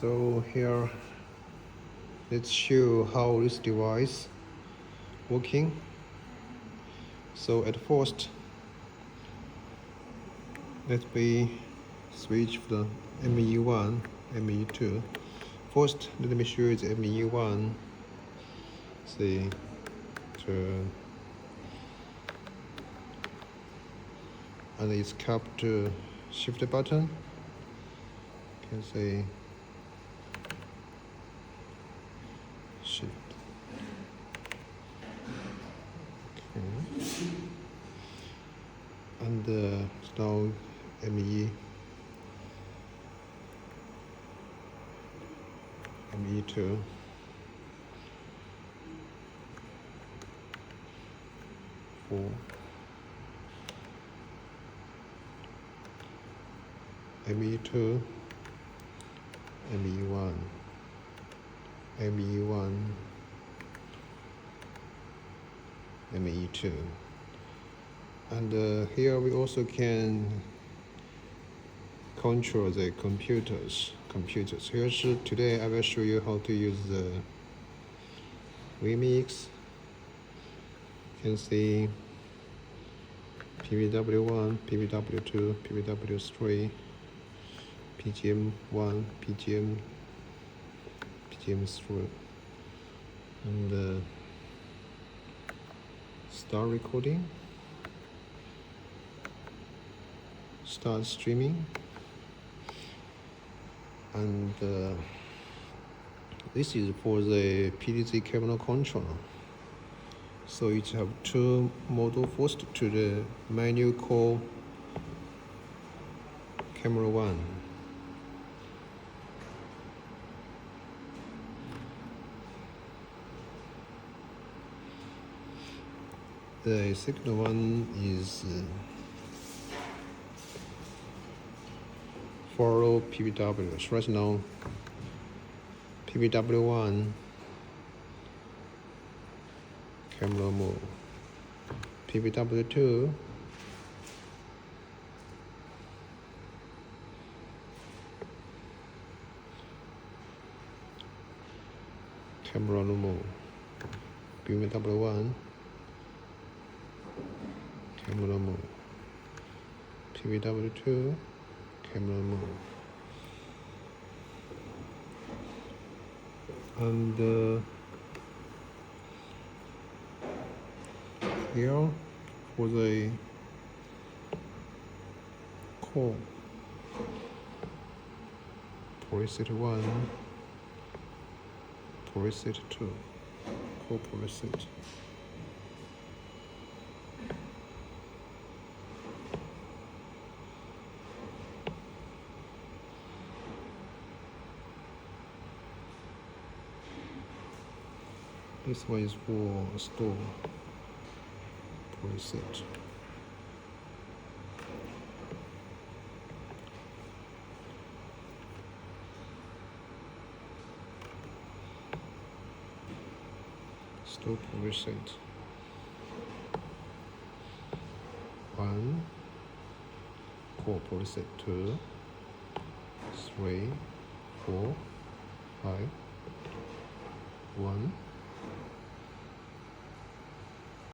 So here, let's show how this device working. So at first, let me switch the ME1, ME2. First, let me show you the ME1. See, turn, and it's kept to shift button. You can see shift. Okay. And now ME2. ME2, ME1, ME1, ME2. And here we also can control the computers. Today I will show you how to use the Remix. You can see PBW1, PBW2, PBW3, PGM1, PGM3, and start recording, start streaming, and this is for the PDC camera controller. So it have two models. First to the menu called camera 1. The second one is follow PBW. So right now, PBW1 camera mode, PBW2 camera mode, PBW1 camera mode, PBW2 camera mode. And here for the call preset 1, preset 2, call preset. This one is for store preset. Store preset 1, core preset 2, 3, 4, 5, 1.